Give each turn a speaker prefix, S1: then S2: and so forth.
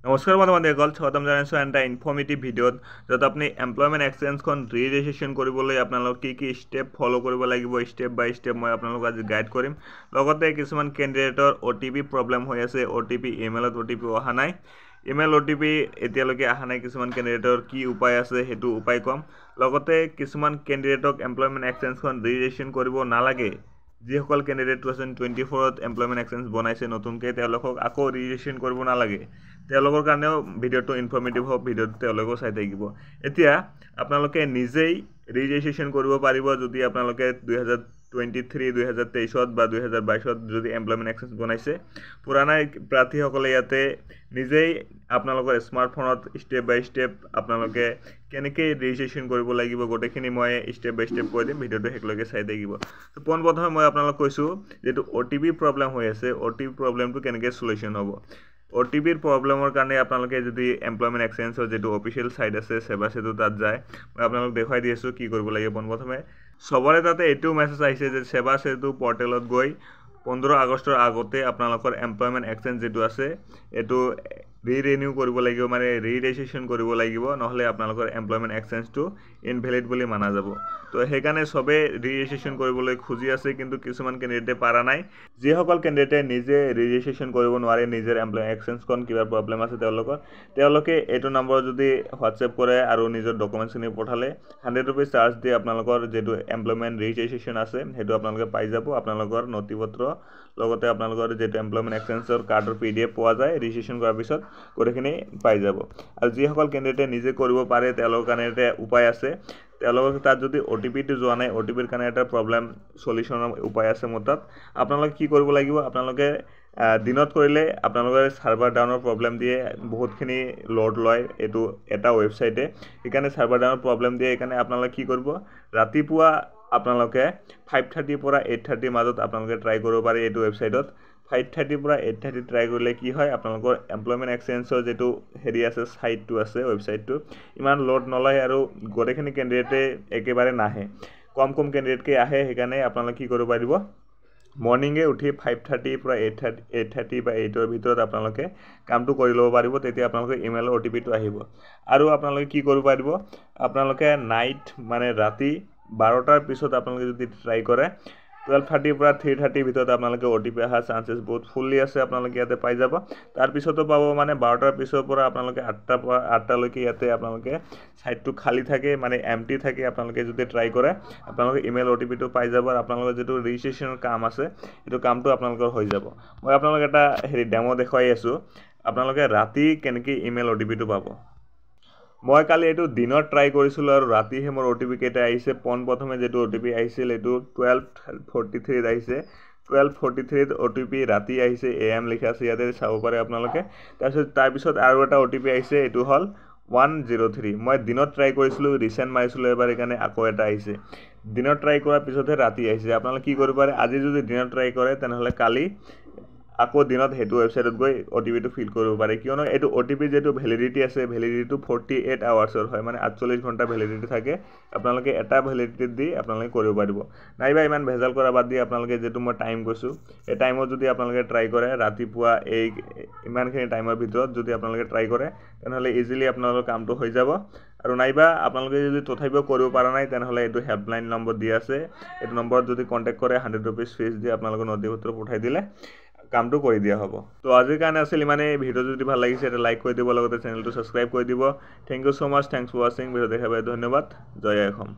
S1: নমস্কাৰ বন্ধুসকল, স্বাগতম জনাইছোঁ এটা ইনফৰ্মেটিভ ভিডিঅ'ত য'ত আপুনি এমপ্লয়মেণ্ট এক্সচেঞ্জখন ৰি-ৰেজিষ্ট্ৰেশ্যন কৰিবলৈ আপোনালোক কি স্টেপ ফ'ল' কৰিব লাগিব, ষ্টেপ বাই ষ্টেপ মই আপোনালোকক আজি গাইড কৰিম। লগতে কিছুমান কেণ্ডিডেটৰ OTP প্ৰব্লেম হৈ আছে, ইমেইলত OTP অহা নাই, ইমেইল OTP এতিয়ালৈকে অহা নাই। কিছুমান কেণ্ডিডেটৰ কি উপায় আছে সেইটো উপায় কম। লগতে কিছুমান কেণ্ডিডেটক এমপ্লয়মেণ্ট এক্সচেঞ্জখন ৰি-ৰেজিষ্ট্ৰেশ্যন কৰিব নালাগে। যিসকল কেণ্ডিডেট 2024ত এমপ্লয়মেণ্ট এক্সচেঞ্জ বনাইছে নতুনকৈ, তেওঁলোকক আকৌ ৰি-ৰেজিষ্ট্ৰেশ্যন কৰিব নালাগে। তেওঁলোকৰ কাৰণেও ভিডিঅ'টো ইনফৰ্মেটিভ হ'ব, ভিডিঅ'টো তেওঁলোকেও চাই থাকিব। এতিয়া আপোনালোকে নিজেই ৰি-ৰেজিষ্ট্ৰেশ্যন কৰিব পাৰিব যদি আপোনালোকে 2023, 2023 বা 2022 যদি এমপ্লয়মেণ্ট এক্সচেঞ্জ বনাইছে। পুৰণা প্ৰাৰ্থীসকলে ইয়াতে নিজেই আপোনালোকৰ স্মাৰ্টফোনত ষ্টেপ বাই ষ্টেপ আপোনালোকে কেনেকৈ ৰেজিষ্ট্ৰেশ্যন কৰিব লাগিব গোটেইখিনি মই ষ্টেপ বাই ষ্টেপ কৈ দিম, ভিডিঅ'টো শেষলৈকে চাই থাকিব। তো পোনপ্ৰথমে মই আপোনালোক কৈছোঁ যিটো OTP প্ৰব্লেম হৈ আছে, OTP প্ৰব্লেমটো কেনেকৈ চলিউশ্যন হ'ব। OTPৰ প্ৰব্লেমৰ কাৰণে আপোনালোকে যদি এমপ্লয়মেণ্ট এক্সচেঞ্জৰ যিটো অফিচিয়েল ছাইট আছে সেৱা সেতু তাত যায়, মই আপোনালোক দেখুৱাই দি আছোঁ কি কৰিব লাগে। পোনপ্ৰথমে চবৰে তাতে এইটো মেছেজ আহিছে যে সেৱা সেতু পৰ্টেলত গৈ 15 আগষ্টৰ আগতে আপোনালোকৰ এমপ্লয়মেণ্ট এক্সচেঞ্জ যিটো আছে এইটো ৰিনিউ কৰিব লাগিব, মানে ৰি-ৰেজিষ্ট্ৰেশ্যন কৰিব লাগিব, নহ'লে আপোনালোকৰ এমপ্লয়মেণ্ট এক্সচেঞ্জটো ইনভেলিড বুলি মানা যাব। তো সেইকাৰণে চবেই ৰি-ৰেজিষ্ট্ৰেশ্যন কৰিবলৈ খুজি আছে, কিন্তু কিছুমান কেণ্ডিডেটে পৰা নাই। যিসকল কেণ্ডিডেটে নিজে ৰি-ৰেজিষ্ট্ৰেশ্যন কৰিব নোৱাৰে, নিজৰ এমপ্লয়মেণ্ট এক্সচেঞ্জখন কিবা প্ৰব্লেম আছে তেওঁলোকে এইটো নম্বৰ যদি হোৱাটছএপ কৰে আৰু নিজৰ ডকুমেণ্টছখিনি পঠালে 100 ৰুপিজ চাৰ্জ দি আপোনালোকৰ যিটো এমপ্লয়মেণ্ট ৰি-ৰেজিষ্ট্ৰেশ্যন আছে সেইটো আপোনালোকে পাই যাব। আপোনালোকৰ নথি পত্ৰ লগতে আপোনালোকৰ যিটো এমপ্লয়মেণ্ট এক্সচেঞ্জৰ কাৰ্ডৰ PDF পোৱা যায়, ৰেজিষ্ট্ৰেশ্যন কৰাৰ পিছত গোটেইখিনি পাই যাব। আৰু যিসকল কেণ্ডিডেটে নিজে কৰিব পাৰে তেওঁলোকৰ কাৰণে এটা উপায় আছে। তেওঁলোকৰ তাত যদি OTPটো যোৱা নাই, OTPৰ কাৰণে এটা প্ৰব্লেম চলিউশ্যনৰ উপায় আছে মোৰ তাত। আপোনালোকে কি কৰিব লাগিব, আপোনালোকে দিনত কৰিলে আপোনালোকে ছাৰ্ভাৰ ডাউনৰ প্ৰব্লেম দিয়ে, বহুতখিনি লোড লয় এইটো এটা ৱেবছাইটে, সেইকাৰণে ছাৰ্ভাৰ ডাউনৰ প্ৰব্লেম দিয়ে। সেইকাৰণে আপোনালোকে কি কৰিব, ৰাতিপুৱা আপোনালোকে 5:30 পৰা 8:30 মাজত আপোনালোকে ট্ৰাই কৰিব পাৰে এইটো ৱেবছাইটত। 5:30 পৰা 8:30 ট্ৰাই কৰিলে কি হয়, আপোনালোকৰ এমপ্লয়মেণ্ট এক্সচেঞ্জৰ যিটো হেৰি আছে, ছাইটটো আছে, ৱেবছাইটটো ইমান লোড নলয় আৰু গোটেইখিনি কেণ্ডিডেটে একেবাৰে নাহে, কম কেণ্ডিডেটকে আহে। সেইকাৰণে আপোনালোকে কি কৰিব পাৰিব, মৰ্ণিঙে উঠি 5:30 পৰা 8:30 বা 8ৰ ভিতৰত আপোনালোকে কামটো কৰি ল'ব পাৰিব। তেতিয়া আপোনালোকে ইমেইলৰ OTPটো আহিব। আৰু আপোনালোকে কি কৰিব পাৰিব, আপোনালোকে নাইট মানে ৰাতি 12টাৰ পিছত আপোনালোকে যদি ট্ৰাই কৰে, 12:30 পৰা 3:30 ভিতৰত আপোনালোকে OTP অহাৰ চান্সেছ বহুত ফুল্লি আছে, আপোনালোকে ইয়াতে পাই যাব। তাৰপিছতো পাব, মানে 12টাৰ পিছৰ পৰা আপোনালোকে 8টালৈকে ইয়াতে আপোনালোকে ছাইটটো খালী থাকে, মানে এমটি থাকে। আপোনালোকে যদি ট্ৰাই কৰে আপোনালোকে ইমেইল OTPটো পাই যাব আৰু আপোনালোকৰ যিটো ৰেজিষ্ট্ৰেশ্যনৰ কাম আছে সেইটো কামটো আপোনালোকৰ হৈ যাব। মই আপোনালোক এটা ডেমো দেখুৱাই আছোঁ, আপোনালোকে ৰাতি কেনেকৈ ইমেইল OTPটো পাব। মই কালি এইটো দিনত ট্ৰাই কৰিছিলোঁ আৰু ৰাতিহে মোৰ OTP কেইটা আহিছে। পোনপ্ৰথমে যিটো OTP আহিছিল এইটো 12:43 আহিছে, 12:43 OTP ৰাতি আহিছে, AM লিখা আছে, ইয়াতে চাব পাৰে আপোনালোকে। তাৰপিছত আৰু এটা OTP আহিছে, এইটো হ'ল 103। মই দিনত ট্ৰাই কৰিছিলোঁ, ৰিচেণ্ট মাৰিছিলোঁ এবাৰ, সেইকাৰণে আকৌ এটা আহিছে। দিনত ট্ৰাই কৰাৰ পিছতহে ৰাতি আহিছে। আপোনালোকে কি কৰিব পাৰে, আজি যদি দিনত ট্ৰাই কৰে তেনেহ'লে কালি আকৌ দিনত সেইটো ৱেবছাইটত গৈ OTPটো ফিল কৰিব পাৰে, কিয়নো এইটো OTP যিটো ভেলিডিটি আছে, ভেলিডিটিটো 48 আৱাৰ্ছৰ হয়, মানে 48 ঘণ্টা ভেলিডিটি থাকে। আপোনালোকে এটা ভেলিডিটিত দি আপোনালোকে কৰিব পাৰিব। নাইবা ইমান ভেজাল কৰা বাদ দি আপোনালোকে যিটো মই টাইম কৈছোঁ এই টাইমত যদি আপোনালোকে ট্ৰাই কৰে, ৰাতিপুৱা ইমানখিনি টাইমৰ ভিতৰত যদি আপোনালোকে ট্ৰাই কৰে তেনেহ'লে ইজিলি আপোনালোকৰ কামটো হৈ যাব। আৰু নাইবা আপোনালোকে যদি তথাপিও কৰিব পৰা নাই তেনেহ'লে এইটো হেল্পলাইন নম্বৰ দিয়া আছে, এইটো নম্বৰত যদি কণ্টেক্ট কৰে 100 ৰুপিজ ফিজ দি আপোনালোকৰ নথি পত্ৰ পঠাই দিলে কামটো কৰি দিয়া হ'ব। তো আজিৰ কাৰণে আছিল ইমানেই। ভিডিঅ' যদি ভাল লাগিছে এটা লাইক কৰি দিব, লগতে চেনেলটো ছাবস্ক্ৰাইব কৰি দিব। Thank you so' much, thanks for ৱাচিং। ভিডিঅ' দেখাৰ বাবে ধন্যবাদ। জয় অসম।